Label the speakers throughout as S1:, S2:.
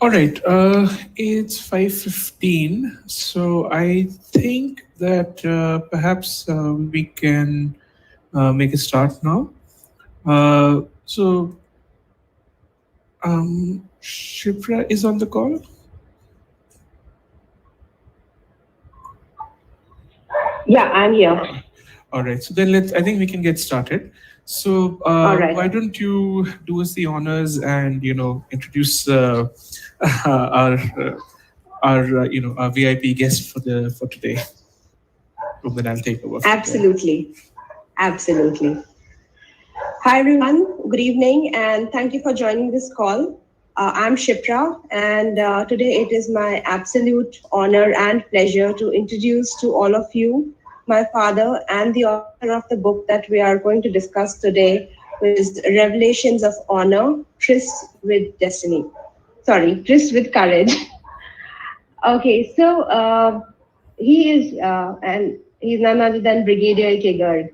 S1: All right, it's 5:15, so I think that perhaps we can make a start now. So Shipra is on the call.
S2: Yeah, I'm here.
S1: All right, so then I think we can get started. So
S2: All right.
S1: why don't you do us the honors and introduce our VIP guest for today, and then I'll take over from there.
S2: Absolutely. Absolutely. Hi, everyone. Good evening, and thank you for joining this call. I'm Shipra, and today it is my absolute honor and pleasure to introduce to all of you my father and the author of the book that we are going to discuss today, which is Revelations of Honor, Tryst with Destiny. Sorry, Tryst with Courage. Okay, so and he's none other than Brigadier Joginder.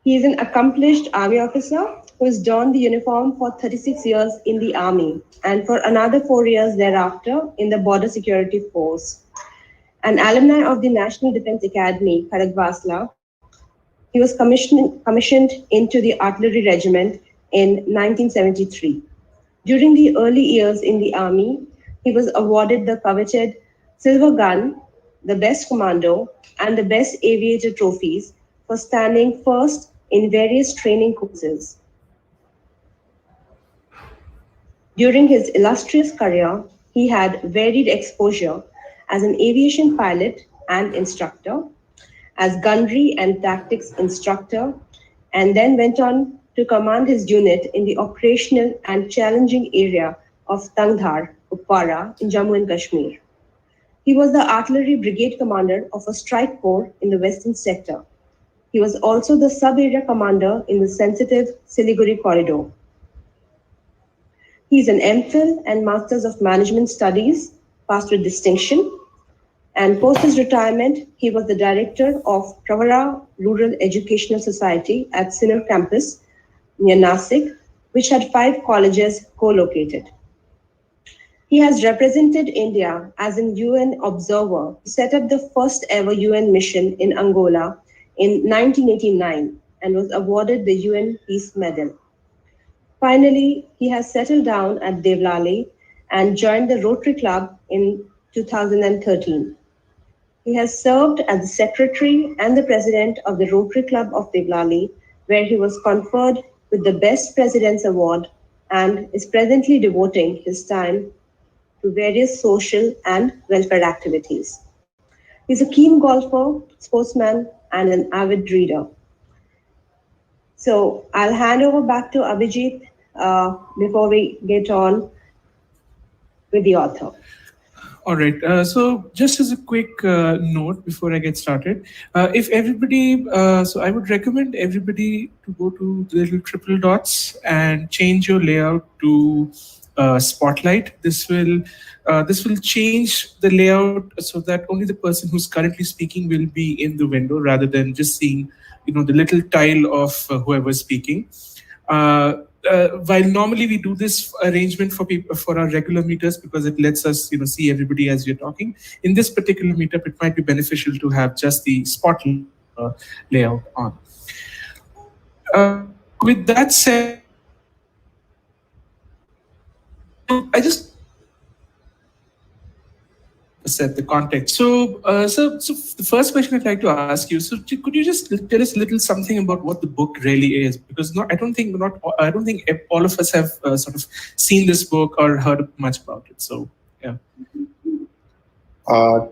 S2: He is an accomplished army officer who has donned the uniform for 36 years in the army and for another 4 years thereafter in the Border Security Force. An alumni of the National Defense Academy, Kharagwasla, he was commissioned into the Artillery Regiment in 1973. During the early years in the army, he was awarded the coveted Silver Gun, the Best Commando, and the Best Aviator trophies for standing first in various training courses. During his illustrious career, he had varied exposure as an aviation pilot and instructor, as gunnery and tactics instructor, and then went on to command his unit in the operational and challenging area of Tangdhar, Kupwara in Jammu and Kashmir. He was the artillery brigade commander of a strike corps in the western sector. He was also the sub-area commander in the sensitive Siliguri corridor. He is an MPhil and Masters of Management Studies, passed with distinction. And post his retirement, he was the director of Pravara Rural Educational Society at Sinnar campus near Nasik, which had 5 colleges co-located. He has represented India as an UN observer to set up the first ever UN mission in Angola in 1989 and was awarded the UN Peace Medal. Finally, he has settled down at Devlali and joined the Rotary Club in 2013. He has served as the secretary and the president of the Rotary Club of Devlali, where he was conferred with the Best President's Award and is presently devoting his time to various social and welfare activities. He's a keen golfer, sportsman, and an avid reader. So I'll hand over back to Abhijit before we get on with the author.
S1: All right. So just as a quick note before I get started, if everybody, so I would recommend everybody to go to the little triple dots and change your layout to Spotlight. This will change the layout so that only the person who's currently speaking will be in the window rather than just seeing, the little tile of whoever's speaking. While normally we do this arrangement for people for our regular meeters because it lets us see everybody as we're talking, in this particular meetup it might be beneficial to have just the spotlight layout on. With that said, I just set the context. So the first question I'd like to ask you. So, could you just tell us a little something about what the book really is? Because I don't think all of us have sort of seen this book or heard much about it. So, yeah.
S3: Uh,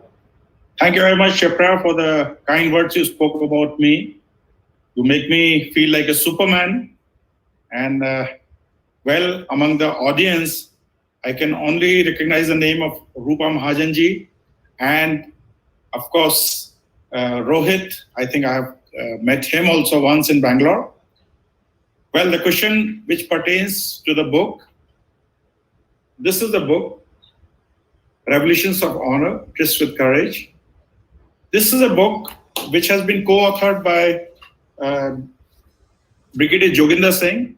S3: Thank you very much, Shipra, for the kind words you spoke about me. You make me feel like a Superman. And well, among the audience, I can only recognize the name of Rupa Mahajanji and, of course, Rohit. I think I have met him also once in Bangalore. Well, the question which pertains to the book, this is the book, Revelations of Honor, Tryst with Courage. This is a book which has been co-authored by Brigadier Joginder Singh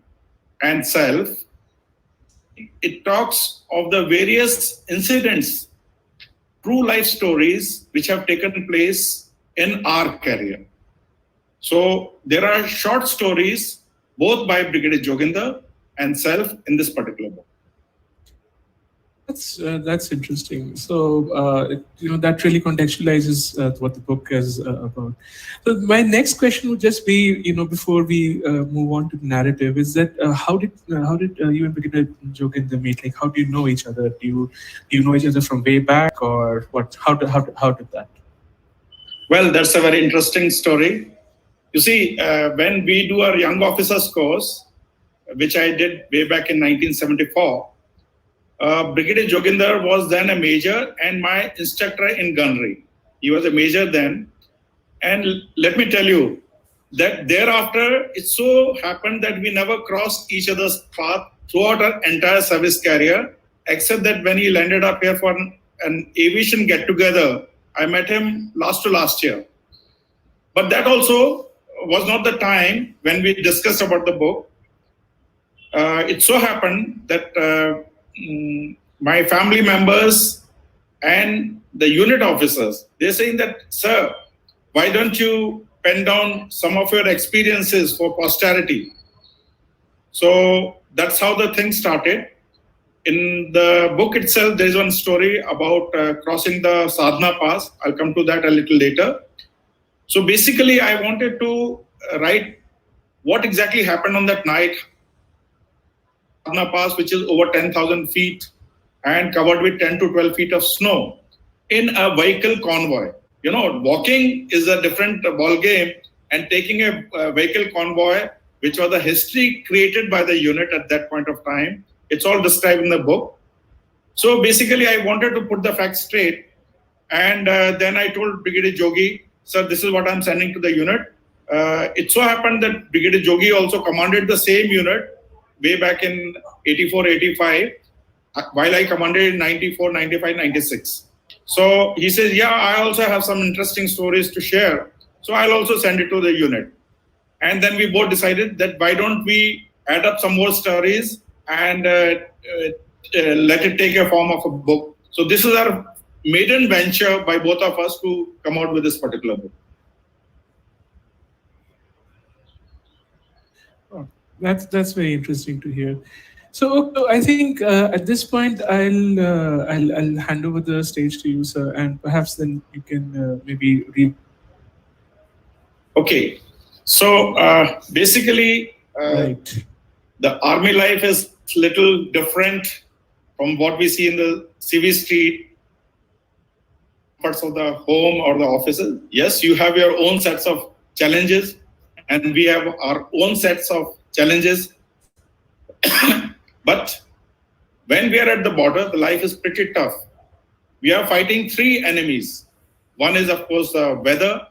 S3: and self. it talks of the various incidents, true life stories which have taken place in our career. So there are short stories both by Brigadier Joginder and self in this particular book.
S1: That's interesting. So that really contextualizes what the book is about. So my next question would just be, before we move on to the narrative, is that how did you and Brigadier Joginder meet? Like, how do you know each other? Do you know each other from way back, or what? How did that?
S3: Well, that's a very interesting story. You see, when we do our young officers course, which I did way back in 1974. Brigadier Joginder was then a major and my instructor in gunnery. He was a major then. And let me tell you that thereafter, it so happened that we never crossed each other's path throughout our entire service career, except that when he landed up here for an aviation get-together, I met him last to last year. But that also was not the time when we discussed about the book. It so happened that my family members and the unit officers, they're saying that, sir, why don't you pen down some of your experiences for posterity? So that's how the thing started. In the book itself, there's one story about crossing the Sadhana Pass. I'll come to that a little later. So basically, I wanted to write what exactly happened on that night. Sadhana Pass, which is over 10,000 feet and covered with 10 to 12 feet of snow in a vehicle convoy. Walking is a different ball game, and taking a vehicle convoy, which was the history created by the unit at that point of time, it's all described in the book. So basically, I wanted to put the facts straight. And then I told Brigadier Jogi, sir, this is what I'm sending to the unit. It so happened that Brigadier Jogi also commanded the same unit way back in 84, 85, while I commanded in 94, 95, 96. So he says, yeah, I also have some interesting stories to share. So I'll also send it to the unit. And then we both decided that why don't we add up some more stories and let it take a form of a book. So this is our maiden venture by both of us to come out with this particular book.
S1: That's very interesting to hear. So I think at this point I'll hand over the stage to you, sir, and perhaps then you can maybe read.
S3: Okay, so basically,
S1: Right.
S3: the army life is little different from what we see in the CV street parts of the home or the offices. Yes, you have your own sets of challenges, and we have our own sets of challenges. But when we are at the border, the life is pretty tough. We are fighting three enemies. One is, of course, the weather,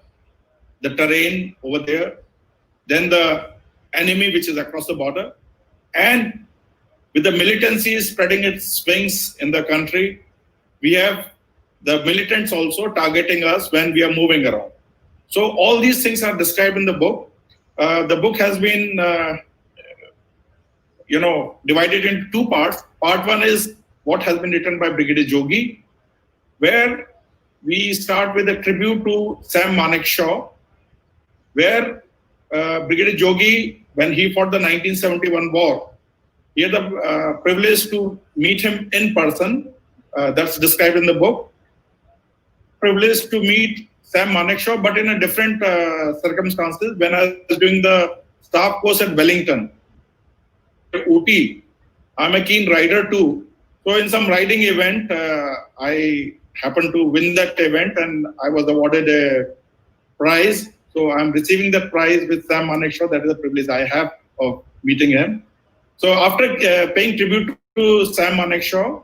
S3: the terrain over there, then the enemy which is across the border, and with the militancy spreading its wings in the country, we have the militants also targeting us when we are moving around. So all these things are described in the book. The book has been divided into two parts. Part one is what has been written by Brigadier Jogi, where we start with a tribute to Sam Manekshaw, where Brigadier Jogi, when he fought the 1971 war, he had the privilege to meet him in person. That's described in the book. Privilege to meet Sam Manekshaw, but in a different circumstances. When I was doing the staff course at Wellington, OT, I'm a keen rider too. So in some riding event, I happened to win that event and I was awarded a prize. So I'm receiving the prize with Sam Manekshaw. That is a privilege I have of meeting him. So after paying tribute to Sam Manekshaw,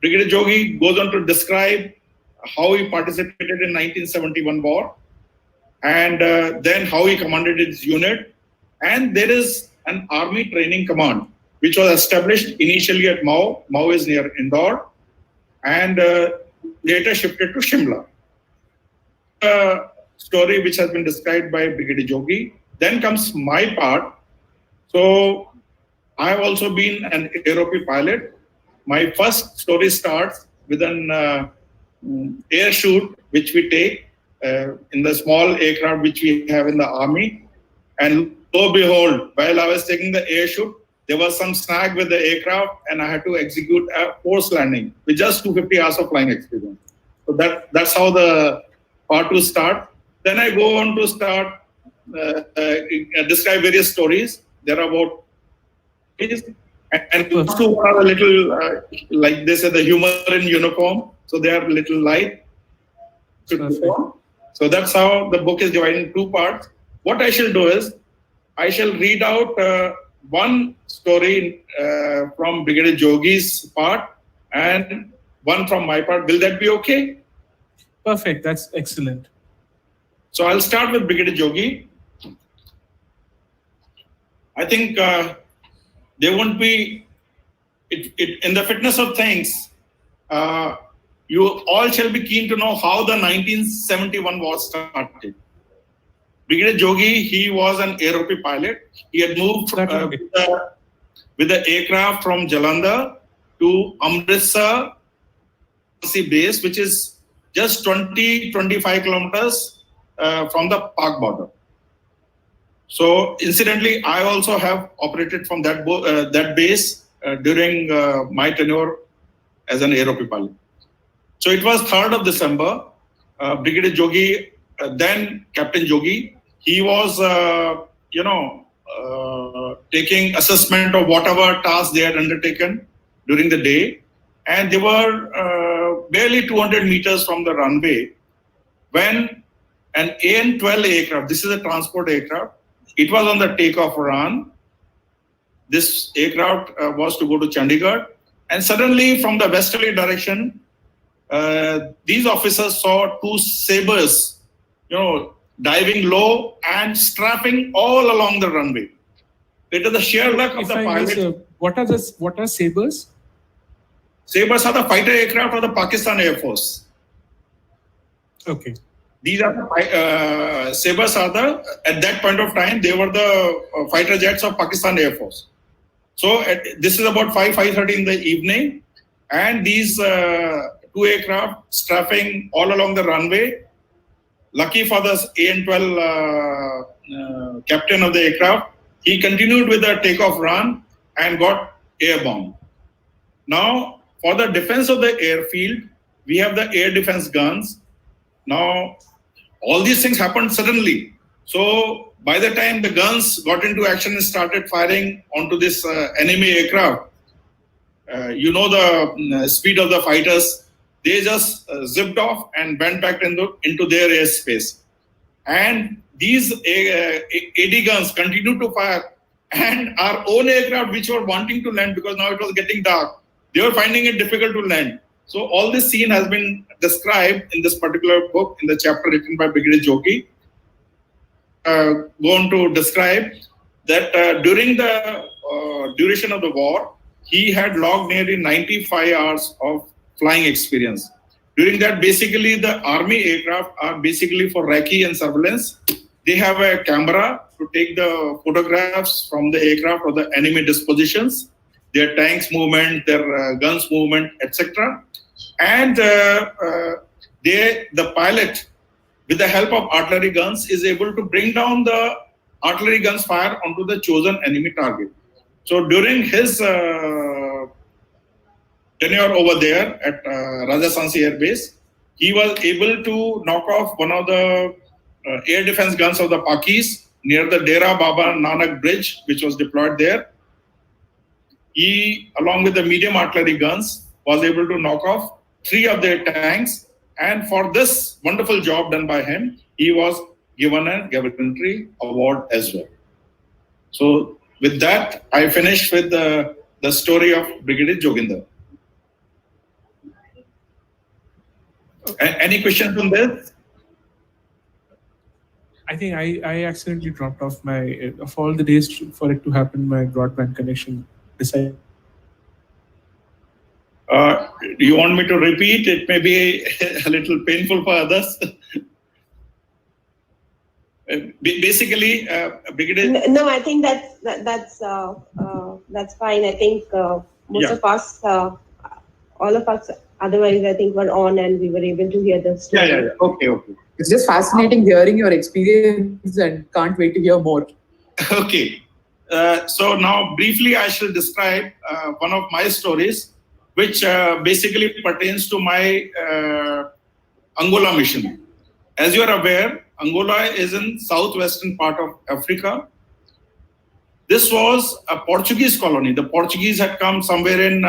S3: Brigadier Jogi goes on to describe how he participated in 1971 war and then how he commanded his unit. And there is an army training command, which was established initially at Mao. Mao is near Indore and later shifted to Shimla. Story which has been described by Brigadier Jogi. Then comes my part. So I have also been an aeroplane pilot. My first story starts with an air shoot, which we take in the small aircraft which we have in the army. And lo behold, while I was taking the air shoot, there was some snag with the aircraft, and I had to execute a forced landing with just 250 hours of flying experience. So that's how the part two start. Then I go on to start describe various stories. There are about and two are a little like they say the humor in uniform, so they are a little light. So that's how the book is divided in two parts. What I shall do is I shall read out one story from Brigadier Jogi's part and one from my part. Will that be okay?
S1: Perfect. That's excellent.
S3: So I'll start with Brigadier Jogi. I think there won't be in the fitness of things. You all shall be keen to know how the 1971 war started. Brigadier Jogi, he was an aeroplane pilot. He had moved with the aircraft from Jalandhar to Amritsar base, which is just 20-25 kilometers from the Pak border. So, incidentally, I also have operated from that base during my tenure as an aeroplane pilot. So, it was 3rd of December. Brigadier Jogi, then Captain Jogi, he was, taking assessment of whatever tasks they had undertaken during the day. And they were barely 200 meters from the runway when an AN-12 aircraft, this is a transport aircraft, it was on the takeoff run. This aircraft was to go to Chandigarh. And suddenly from the westerly direction, these officers saw two sabers, diving low and strapping all along the runway. It is the sheer luck of the pilot.
S1: What are sabers?
S3: Sabers are the fighter aircraft of the Pakistan Air Force.
S1: Okay.
S3: These are the sabers are at that point of time, they were the fighter jets of Pakistan Air Force. So this is about 5:30 in the evening, and these two aircraft strapping all along the runway. Lucky for the AN-12 captain of the aircraft, he continued with the takeoff run and got airborne. Now, for the defense of the airfield, we have the air defense guns. Now, all these things happened suddenly. So, by the time the guns got into action and started firing onto this enemy aircraft, the speed of the fighters, they just zipped off and went back into their airspace. And these AD guns continued to fire. And our own aircraft, which were wanting to land because now it was getting dark, they were finding it difficult to land. So all this scene has been described in this particular book, in the chapter written by Brigadier Jogi. Go on to describe that during the duration of the war, he had logged nearly 95 hours of flying experience. During that, basically, the army aircraft are basically for recce and surveillance. They have a camera to take the photographs from the aircraft or the enemy dispositions, their tanks movement, their guns movement, etc. And the pilot, with the help of artillery guns, is able to bring down the artillery guns fire onto the chosen enemy target. So during his tenure over there at Rajasthansi Air Base, he was able to knock off one of the air defense guns of the Pakis near the Dera Baba Nanak bridge, which was deployed there. He, along with the medium artillery guns, was able to knock off 3 of their tanks. And for this wonderful job done by him, he was given a gallantry award as well. So with that, I finish with the story of Brigadier Joginder. Any questions on this?
S1: I think I accidentally dropped off of all the days for it to happen, my broadband connection decided.
S3: Do you want me to repeat? It may be a little painful for others. basically, Brigadier.
S2: No, I think that's fine. I think most of us, all of us, otherwise I think were on and we were able to hear the story.
S3: Okay.
S4: It's just fascinating hearing your experience and can't wait to hear more.
S3: Okay. So now briefly I shall describe one of my stories, which basically pertains to my Angola mission. As you are aware, Angola is in southwestern part of Africa. This was a Portuguese colony. The Portuguese had come somewhere in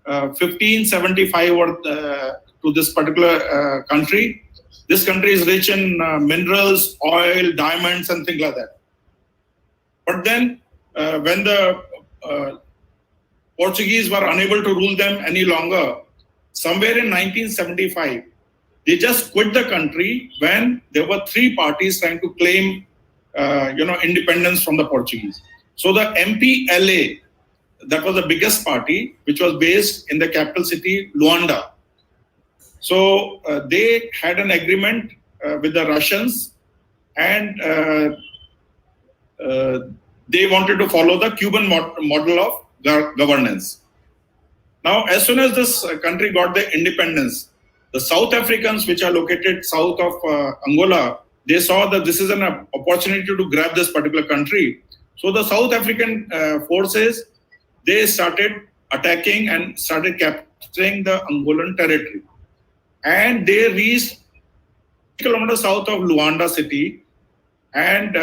S3: 1575 to this particular country. This country is rich in minerals, oil, diamonds, and things like that. But then when the Portuguese were unable to rule them any longer, somewhere in 1975, they just quit the country when there were three parties trying to claim independence from the Portuguese. So the MPLA, that was the biggest party, which was based in the capital city, Luanda. So they had an agreement with the Russians, and they wanted to follow the Cuban model of governance. Now, as soon as this country got the independence, the South Africans, which are located south of Angola, they saw that this is an opportunity to grab this particular country. So the South African forces, they started attacking and started capturing the Angolan territory. And they reached kilometers south of Luanda city, and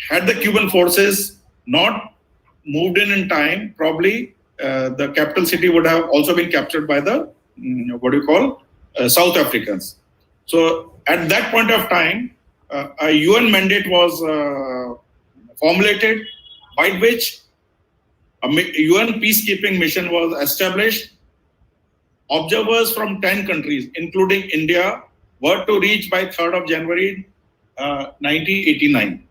S3: had the Cuban forces not moved in time, probably the capital city would have also been captured by the South Africans. So at that point of time, a UN mandate was formulated, by which a UN peacekeeping mission was established. Observers from 10 countries, including India, were to reach by 3rd of January 1989.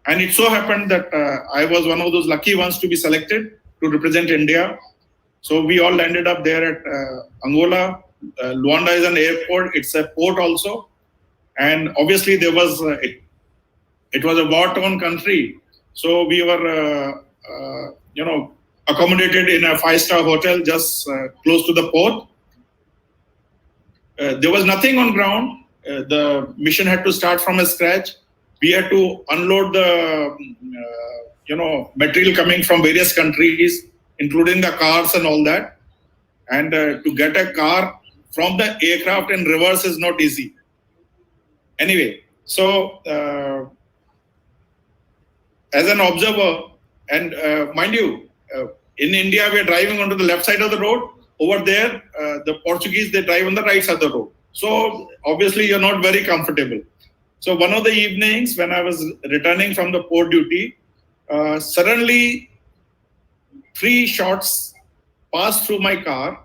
S3: And it so happened that I was one of those lucky ones to be selected to represent India. So we all landed up there at Angola. Luanda is an airport, it's a port also. And obviously there was, it was a war-torn country. So we were, accommodated in a 5-star hotel just close to the port. There was nothing on ground. The mission had to start from scratch. We had to unload the, material coming from various countries, including the cars and all that. And to get a car from the aircraft in reverse is not easy. Anyway, so as an observer, and mind you, in India, we are driving onto the left side of the road. Over there, the Portuguese, they drive on the right side of the road. So obviously, you're not very comfortable. So one of the evenings when I was returning from the port duty, suddenly 3 shots passed through my car.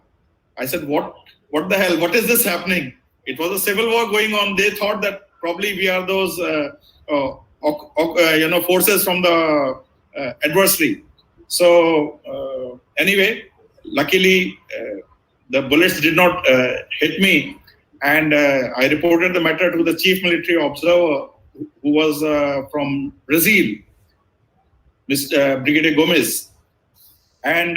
S3: I said, what the hell? What is this happening? It was a civil war going on. They thought that probably we are those forces from the adversary. So anyway, luckily the bullets did not hit me. And I reported the matter to the chief military observer, who was from Brazil, Mr. Brigadier Gomes. And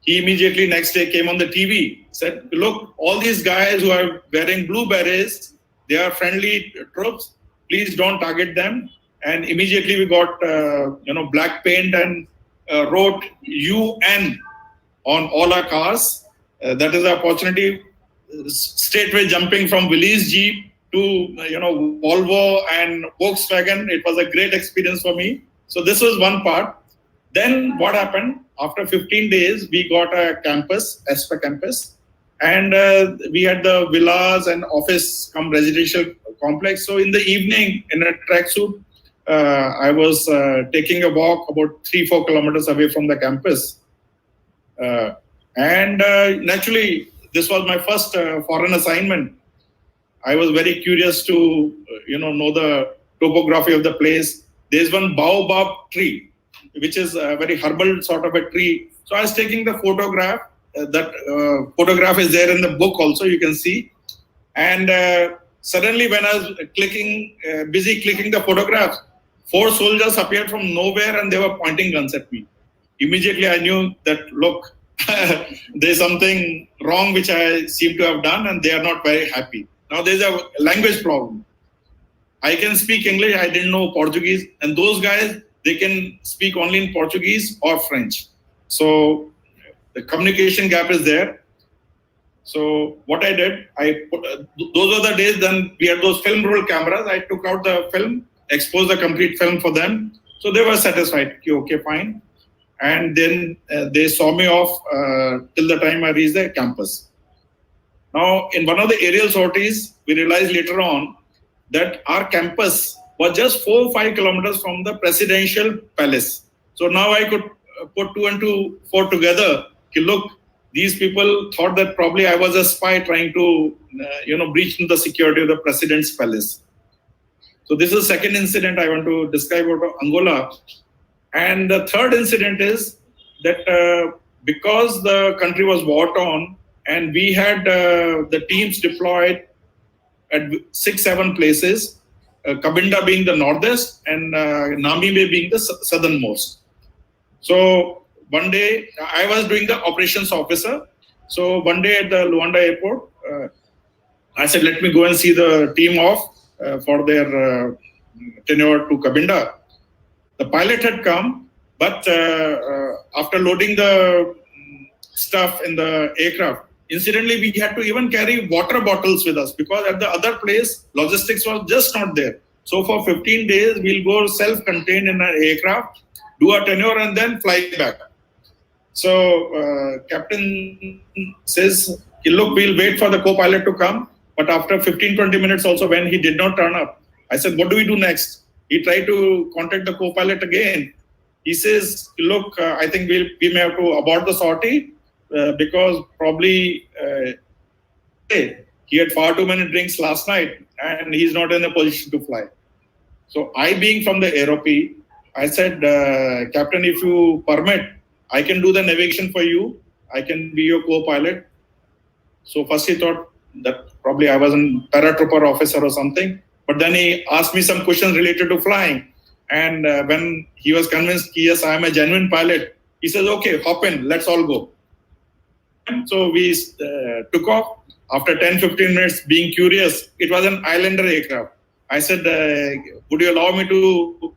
S3: he immediately next day came on the TV, said, look, all these guys who are wearing blue berets, they are friendly troops. Please don't target them. And immediately we got, black paint and wrote UN on all our cars. That is the opportunity. Straightway jumping from Willys Jeep to Volvo and Volkswagen. It was a great experience for me. So this was one part. Then what happened? After 15 days, we got a campus, ESPA campus, and we had the villas and office come residential complex. So in the evening, in a tracksuit, I was taking a walk about 3-4 kilometers away from the campus. And naturally, this was my first foreign assignment. I was very curious to, know the topography of the place. There's one baobab tree, which is a very herbal sort of a tree. So I was taking the photograph. That photograph is there in the book also, you can see. And Suddenly, when I was busy clicking the photographs, 4 soldiers appeared from nowhere and they were pointing guns at me. Immediately, I knew that, look, there's something wrong which I seem to have done and they are not very happy. Now, there's a language problem. I can speak English, I didn't know Portuguese, and those guys, they can speak only in Portuguese or French. So the communication gap is there. So what I did, I put, those are the days then we had those film roll cameras. I took out the film, exposed the complete film for them. So they were satisfied. Okay, fine. And then they saw me off till the time I reached the campus. Now, in one of the aerial sorties, we realized later on that our campus was just 4 or 5 kilometers from the presidential palace. So now I could put 2 and 2, 4 together. Look, these people thought that probably I was a spy trying to, breach into the security of the president's palace. So this is the second incident I want to describe about Angola. And the third incident is that because the country was war-torn and we had the teams deployed at 6-7 places, Cabinda being the northest and Namibe being the southernmost. So one day, I was doing the operations officer. So one day at the Luanda airport, I said, let me go and see the team off for their tenure to Cabinda. The pilot had come, but after loading the stuff in the aircraft, incidentally, we had to even carry water bottles with us because at the other place, logistics was just not there. So for 15 days, we'll go self-contained in an aircraft, do a tenure and then fly back. So captain says, look, we'll wait for the co-pilot to come. But after 15-20 minutes also when he did not turn up, I said, what do we do next? He tried to contact the co-pilot again. He says, look, I think we may have to abort the sortie because probably he had far too many drinks last night and he's not in a position to fly. So I being from the Aerope, I said, Captain, if you permit, I can do the navigation for you. I can be your co-pilot. So first he thought that probably I was a paratrooper officer or something. But then he asked me some questions related to flying. And when he was convinced, yes, I am a genuine pilot, he says, okay, hop in, let's all go. And so we took off. After 10-15 minutes, being curious, it was an Islander aircraft. I said, would you allow me to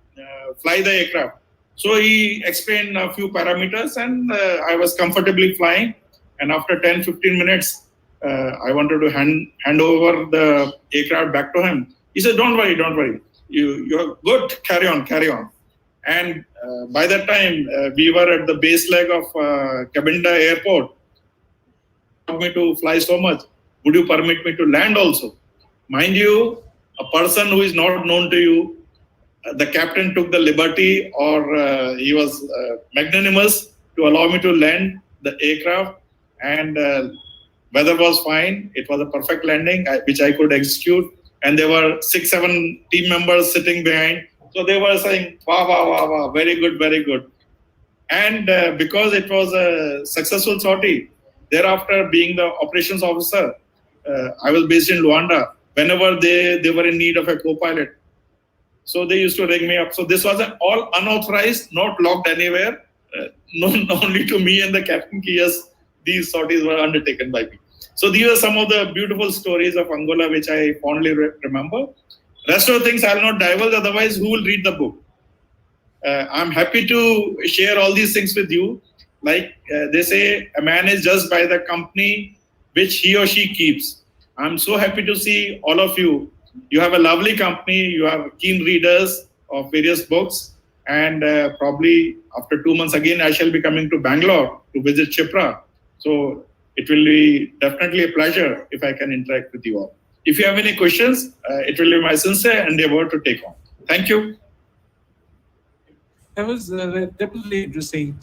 S3: fly the aircraft? So he explained a few parameters and I was comfortably flying. And after 10-15 minutes, I wanted to hand over the aircraft back to him. He said, don't worry. You're good, carry on. And by that time, we were at the base leg of Cabinda airport. He wanted me to fly so much. Would you permit me to land also? Mind you, a person who is not known to you, the captain took the liberty or he was magnanimous to allow me to land the aircraft and weather was fine. It was a perfect landing, which I could execute. And there were 6-7 team members sitting behind. So they were saying, wow, very good. And because it was a successful sortie, thereafter being the operations officer, I was based in Luanda. Whenever they were in need of a co-pilot, so they used to ring me up. So this was an all unauthorized, not logged anywhere, known only to me and the captain. Yes, these sorties were undertaken by me. So these are some of the beautiful stories of Angola, which I fondly remember. Rest of the things I'll not divulge, otherwise who will read the book? I'm happy to share all these things with you. Like they say, a man is judged by the company which he or she keeps. I'm so happy to see all of you. You have a lovely company. You have keen readers of various books. And probably after 2 months again, I shall be coming to Bangalore to visit Chipra. So it will be definitely a pleasure if I can interact with you all. If you have any questions, it will be my sincere endeavor to take on. Thank you.
S1: That was definitely interesting.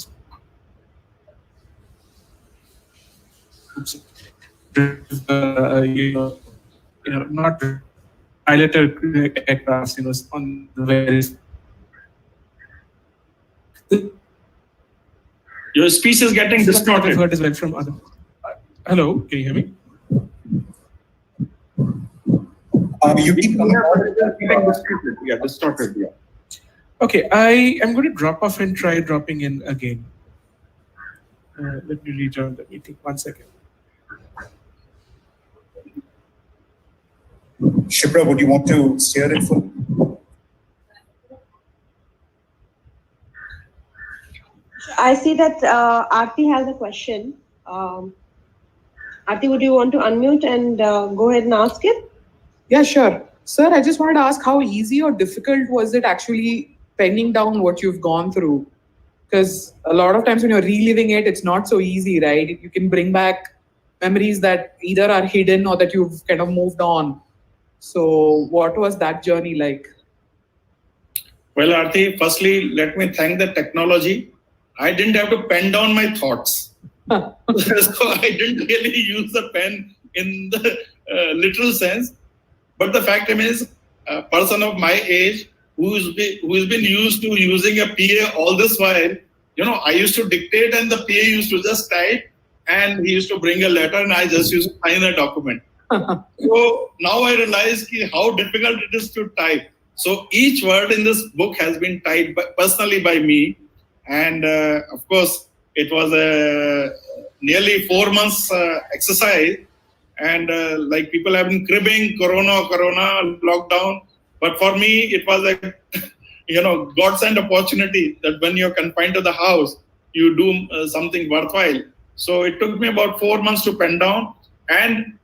S1: Not piloted aircrafts, on the various.
S3: Your speech is getting distorted.
S1: I've heard as well from other. Hello, can you hear me?
S5: You keep
S3: distorted. Yeah.
S1: Okay, I am going to drop off and try dropping in again. Let me rejoin the meeting. 1 second.
S5: Shipra, would you want to steer it for?
S2: I see that Aarti has a question. Aarti, would you want to unmute and go ahead and ask it?
S4: Yeah, sure. Sir, I just wanted to ask how easy or difficult was it actually penning down what you've gone through? Because a lot of times when you're reliving it, it's not so easy, right? You can bring back memories that either are hidden or that you've kind of moved on. So what was that journey like?
S3: Well, Aarti, firstly, let me thank the technology. I didn't have to pen down my thoughts. So I didn't really use the pen in the literal sense. But the fact is, a person of my age who's been used to using a PA all this while, I used to dictate and the PA used to just type and he used to bring a letter and I just used to sign a document. So now I realize how difficult it is to type. So each word in this book has been typed personally by me. And of course, it was a nearly 4 months exercise. And like people have been cribbing, corona, lockdown. But for me, it was a godsend opportunity that when you're confined to the house, you do something worthwhile. So it took me about 4 months to pen down. And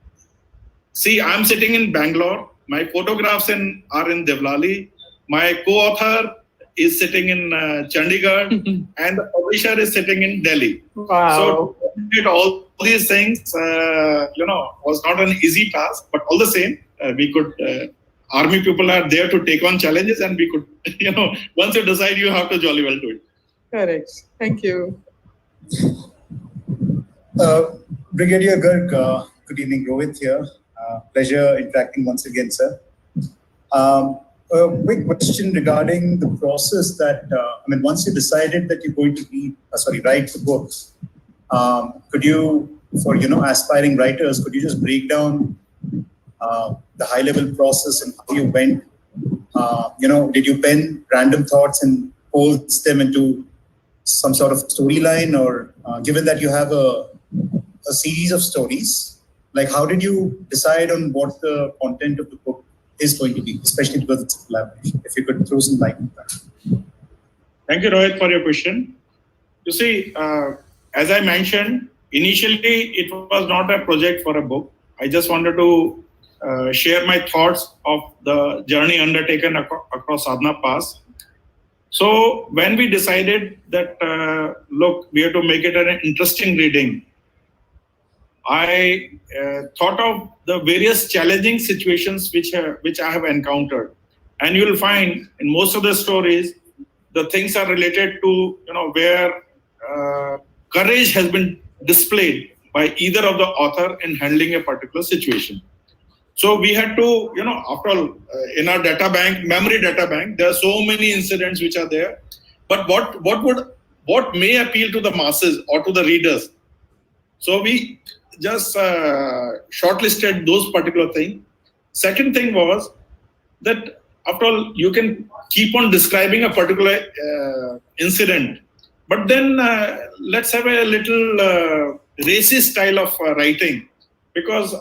S3: see, I'm sitting in Bangalore. My photographs are in Devlali. My co-author is sitting in Chandigarh, and the publisher is sitting in Delhi.
S4: Wow.
S3: So all these things, was not an easy task, but all the same, we could. Army people are there to take on challenges, and we could, once you decide, you have to jolly well do it.
S4: Correct. Thank you.
S5: Brigadier Garg, good evening, Rohit here. Pleasure interacting once again, sir. A quick question regarding the process that, once you decided that you're going to write the books, could you, for, aspiring writers, could you just break down the high-level process and how you went? Did you pen random thoughts and post them into some sort of storyline, or given that you have a series of stories, like how did you decide on what the content of the book is going to be, especially because it's a collaboration? If you could throw some light on that.
S3: Thank you, Rohit, for your question. You see, as I mentioned, initially it was not a project for a book. I just wanted to share my thoughts of the journey undertaken across Sadhana Pass. So when we decided that, look, we have to make it an interesting reading, I thought of the various challenging situations which I have encountered. And you will find in most of the stories, the things are related to, where courage has been displayed by either of the author in handling a particular situation. So we had to, after all, in our memory data bank, there are so many incidents which are there. But what may appeal to the masses or to the readers? So we just shortlisted those particular things. Second thing was that, after all, you can keep on describing a particular incident, but then let's have a little racist style of writing, because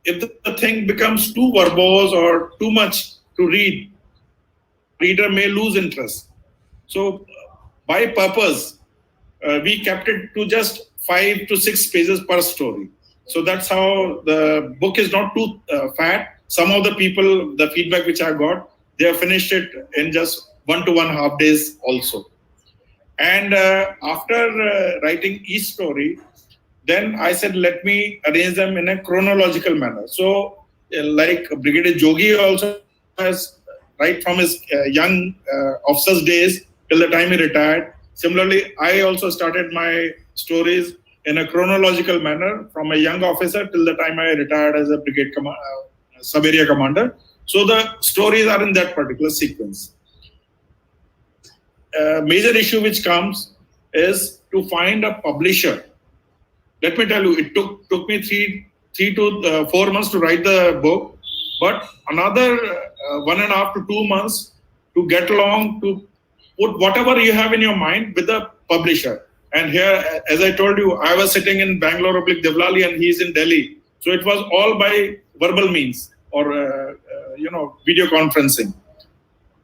S3: if the thing becomes too verbose or too much to read, reader may lose interest. So by purpose, we kept it to just 5 to 6 pages per story. So that's how the book is not too fat. Some of the people, the feedback which I got, they have finished it in just 1 to 1.5 days also. And after writing each story, then I said, let me arrange them in a chronological manner. So like Brigadier Jogi also has, right from his young officer's days till the time he retired. Similarly, I also started my stories in a chronological manner from a young officer till the time I retired as a brigade sub-area commander. So the stories are in that particular sequence. Major issue which comes is to find a publisher. Let me tell you, it took me 3 to 4 months to write the book. but another 1.5 to 2 months to get along to put whatever you have in your mind with the publisher. And here, as I told you, I was sitting in Bangalore / Devlali and he's in Delhi. So it was all by verbal means or, video conferencing.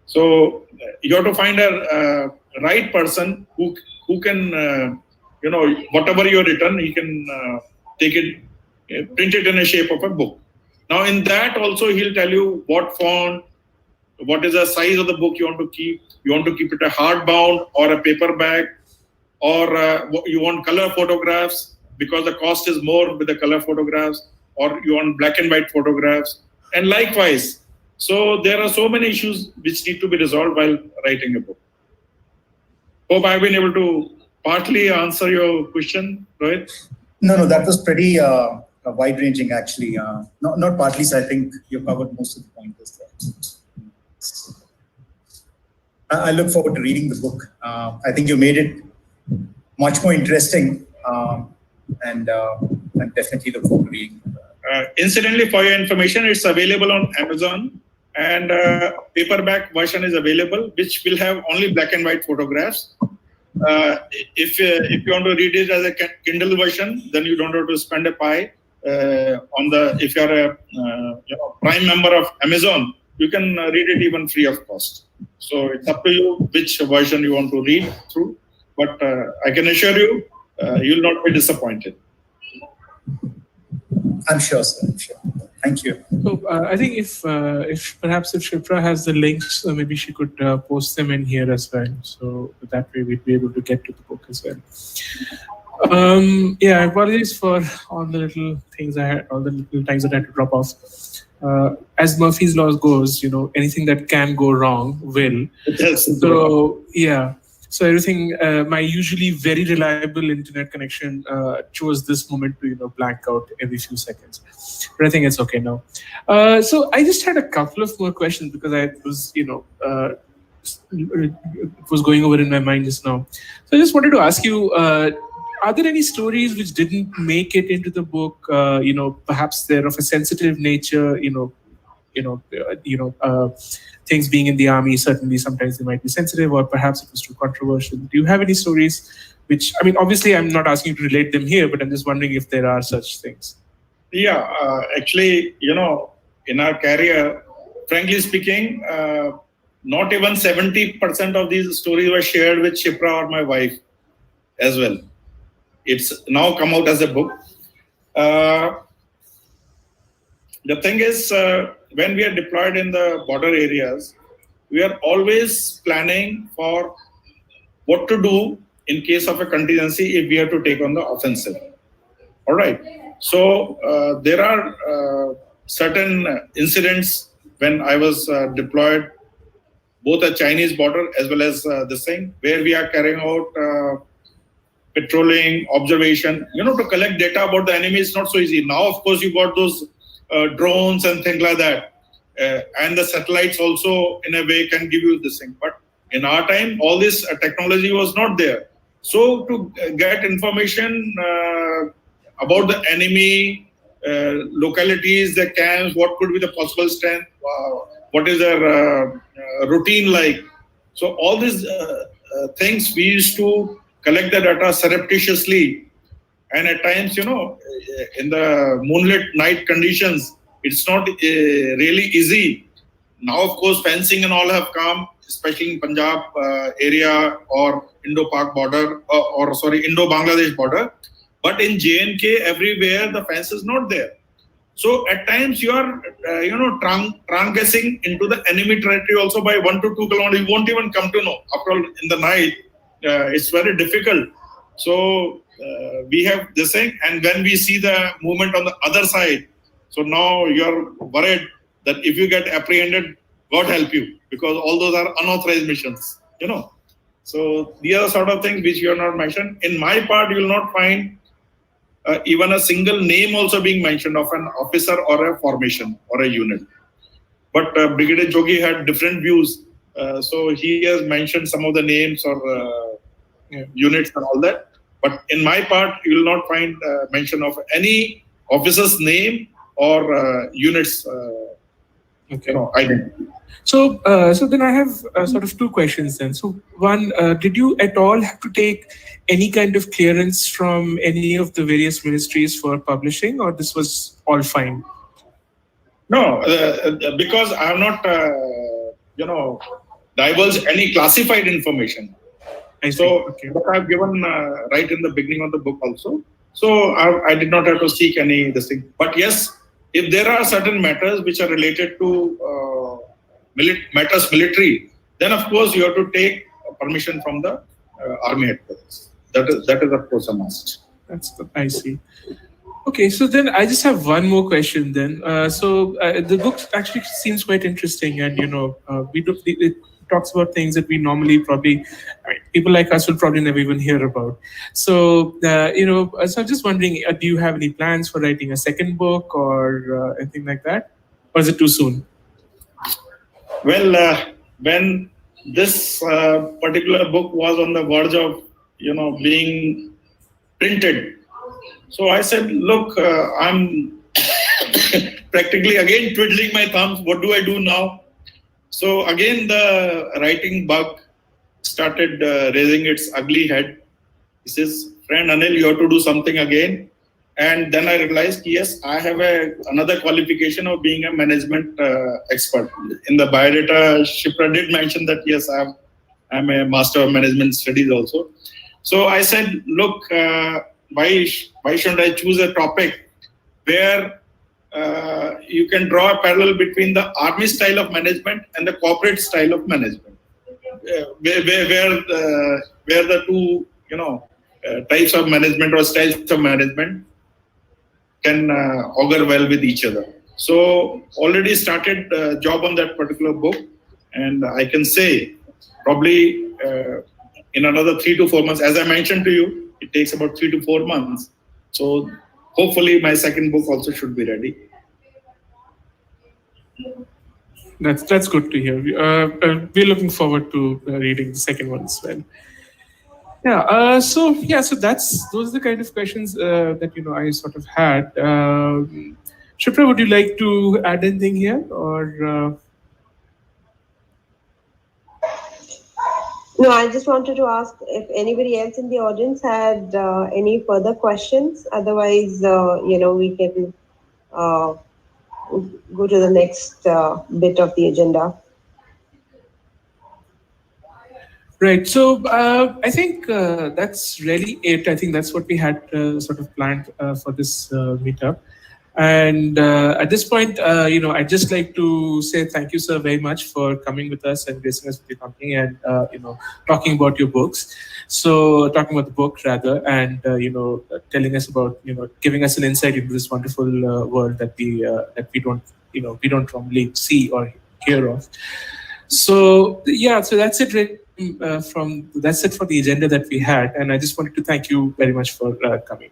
S3: So you have to find a right person who can, whatever you have written, he can take it, print it in a shape of a book. Now in that also he'll tell you what font, what is the size of the book you want to keep. You want to keep it a hardbound or a paperback, or you want color photographs because the cost is more with the color photographs, or you want black and white photographs, and likewise. So there are so many issues which need to be resolved while writing a book. Hope I've been able to partly answer your question, Rohit.
S5: No, that was pretty wide-ranging actually. Not partly, so I think you covered most of the pointers there. I look forward to reading the book. I think you made it much more interesting, and definitely look forward to reading.
S3: Incidentally, for your information, it's available on Amazon, and paperback version is available, which will have only black and white photographs. If you want to read it as a Kindle version, then you don't have to spend a pie on the. If you're a Prime member of Amazon, you can read it even free of cost. So it's up to you which version you want to read through. But I can assure you, you'll not be disappointed.
S5: I'm sure, sir. I'm sure. Thank you.
S1: So I think if perhaps if Shipra has the links, maybe she could post them in here as well. So that way we'd be able to get to the book as well. Yeah, apologies for all the little things I had, all the little times that I had to drop off. As Murphy's law goes, anything that can go wrong will.
S3: Yes.
S1: So yeah. So everything, my usually very reliable internet connection chose this moment to blank out every few seconds. But I think it's okay now. So I just had a couple of more questions because I was, it was going over in my mind just now. So I just wanted to ask you, are there any stories which didn't make it into the book? Perhaps they're of a sensitive nature. Things being in the army, certainly sometimes they might be sensitive, or perhaps it was too controversial. Do you have any stories which, obviously I'm not asking you to relate them here, but I'm just wondering if there are such things.
S3: Yeah, actually, in our career, frankly speaking, not even 70% of these stories were shared with Shipra or my wife as well. It's now come out as a book. The thing is, when we are deployed in the border areas, we are always planning for what to do in case of a contingency if we have to take on the offensive. All right. So there are certain incidents when I was deployed, both at Chinese border as well as this thing, where we are carrying out patrolling, observation, to collect data about the enemy is not so easy. Now, of course, you got those drones and things like that. And the satellites also, in a way, can give you this thing. But in our time, all this technology was not there. So to get information about the enemy, localities, the camps, what could be the possible strength, what is their routine like. So all these things, we used to collect the data surreptitiously. And at times, in the moonlit night conditions, it's not really easy. Now, of course, fencing and all have come, especially in Punjab area or Indo-Pak border, Indo-Bangladesh border. But in J&K, everywhere, the fence is not there. So at times you are, transgressing into the enemy territory also by 1 to 2 kilometers. You won't even come to know. After all, in the night, it's very difficult. So we have this thing. And when we see the movement on the other side, so now you're worried that if you get apprehended, God help you, because all those are unauthorized missions, So these are the sort of things which you have not mentioned. In my part, you will not find even a single name also being mentioned of an officer or a formation or a unit. But Brigadier Jogi had different views. So he has mentioned some of the names or units and all that. But in my part, you will not find mention of any officer's name or units
S1: Okay.
S3: identity.
S1: So, so then I have sort of two questions then. So, one, did you at all have to take any kind of clearance from any of the various ministries for publishing, or this was all fine?
S3: No, because I have not, divulged any classified information.
S1: I see.
S3: So,
S1: Okay.
S3: but I've given right in the beginning of the book also. So I did not have to seek any this thing. But yes, if there are certain matters which are related to matters military, then of course you have to take permission from the army headquarters. That is of course a must.
S1: I see. Okay, so then I just have one more question then. The book actually seems quite interesting, and it talks about things that we normally probably people like us will probably never even hear about. So so I'm just wondering, do you have any plans for writing a second book or anything like that, or is it too soon?
S3: Well, when this particular book was on the verge of being printed, so I said, look, I'm practically again twiddling my thumbs. What do I do now? So again, the writing bug started raising its ugly head. He says, friend Anil, you have to do something again. And then I realized, yes, I have another qualification of being a management expert. In the biodata, Shipra did mention that, yes, I'm a master of management studies also. So I said, look, why shouldn't I choose a topic where you can draw a parallel between the army style of management and the corporate style of management, where the two types of management or styles of management can augur well with each other. So already started job on that particular book, and I can say probably in another 3 to 4 months, as I mentioned to you, it takes about 3 to 4 months. So hopefully my second book also should be ready.
S1: That's good to hear. We're looking forward to reading the second one as well. Yeah. So those are the kind of questions that I sort of had. Shipra, would you like to add anything here, or?
S2: No, I just wanted to ask if anybody else in the audience had any further questions. Otherwise, we can go to the next bit of the agenda.
S1: Right. So I think that's really it. I think that's what we had sort of planned for this meetup. And at this point, I'd just like to say thank you, sir, very much for coming with us and gracing us with your company and, talking about your books. So talking about the book rather, and, telling us about, giving us an insight into this wonderful world that we don't normally see or hear of. So so that's it. That's it for the agenda that we had, and I just wanted to thank you very much for coming,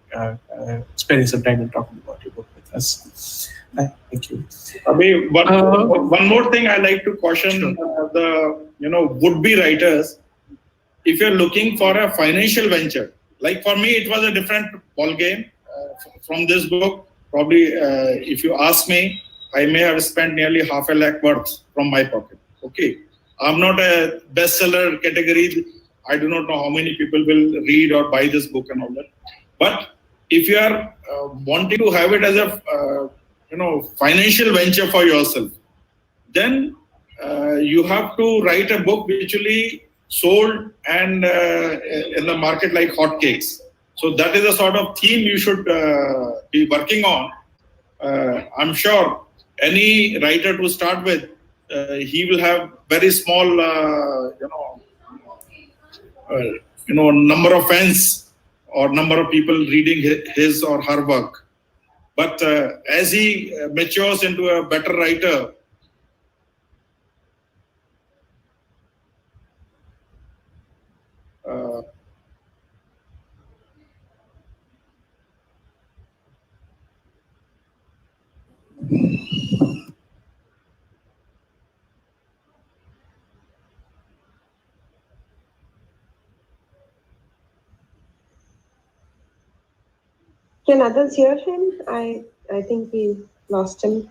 S1: spending some time and talking about your book with us. Thank you.
S3: Abhi, one more thing I like to caution the would-be writers. If you're looking for a financial venture, like for me, it was a different ball game from this book. Probably, if you ask me, I may have spent nearly $500,000 worth from my pocket. Okay, I'm not a bestseller category. I do not know how many people will read or buy this book and all that. But if you are wanting to have it as a financial venture for yourself, then you have to write a book which will be sold and in the market like hotcakes. So that is the sort of theme you should be working on. I'm sure any writer to start with, he will have very small, number of fans or number of people reading his or her work. But as he matures into a better writer,
S2: Can others hear him? I think we lost him.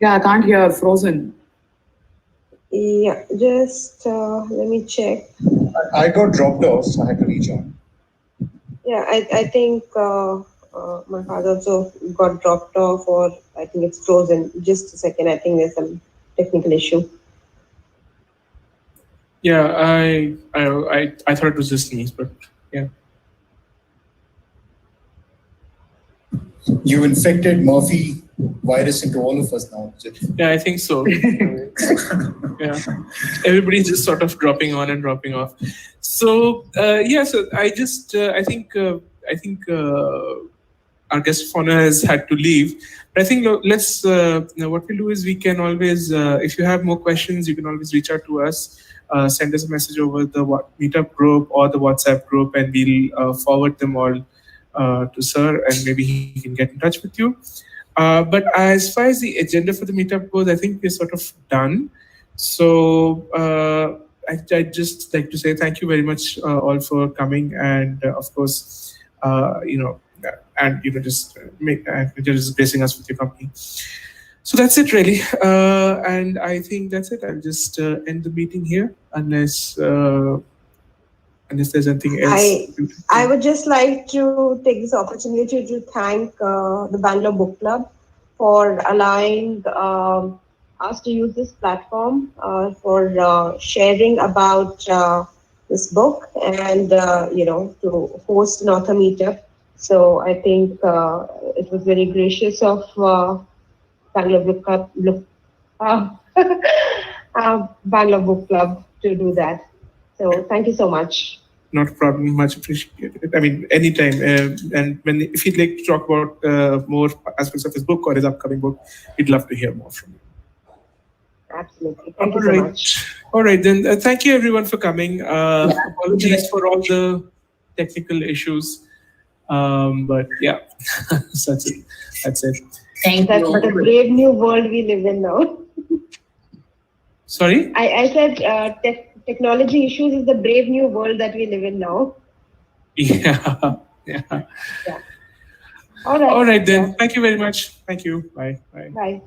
S4: Yeah, I can't hear. Frozen.
S2: Yeah, just let me check.
S5: I got dropped off, so I had to rejoin.
S2: Yeah, I think my father also got dropped off, or I think it's frozen. Just a second, I think there's some technical issue.
S1: Yeah, I thought it was just me, but yeah.
S5: You infected Murphy virus into all of us now.
S1: Yeah, I think so. Yeah, everybody's just sort of dropping on and dropping off. So yeah, so I just I think our guest of honor has had to leave. But I think let's what we'll do is we can always if you have more questions, you can always reach out to us. Send us a message over the Meetup group or the WhatsApp group, and we'll forward them all to Sir, and maybe he can get in touch with you. But as far as the agenda for the meetup goes, I think we're sort of done. So I'd just like to say thank you very much all for coming, and of course, just gracing us with your company. So that's it, really, and I think that's it. I'll just end the meeting here, unless there's anything else.
S2: I would just like to take this opportunity to thank the Bangalore Book Club for allowing us to use this platform for sharing about this book and to host an author meetup. So I think it was very gracious of Bangalore Book Club, Bangalore Book Club to do that. So thank you so much.
S1: Not a problem, much appreciated. I mean, anytime. And if you'd like to talk about more aspects of his book or his upcoming book, we'd love to hear more from you.
S2: Absolutely. Thank you so much.
S1: All right, then. Thank you, everyone, for coming. Apologies for all the technical issues. But yeah, that's it.
S2: Thank you. What a brave new world we live in now.
S1: Sorry?
S2: I said technology issues is the brave new world that we live in now.
S1: Yeah. All right then. Yeah. Thank you very much. Thank you. Bye.
S2: Bye.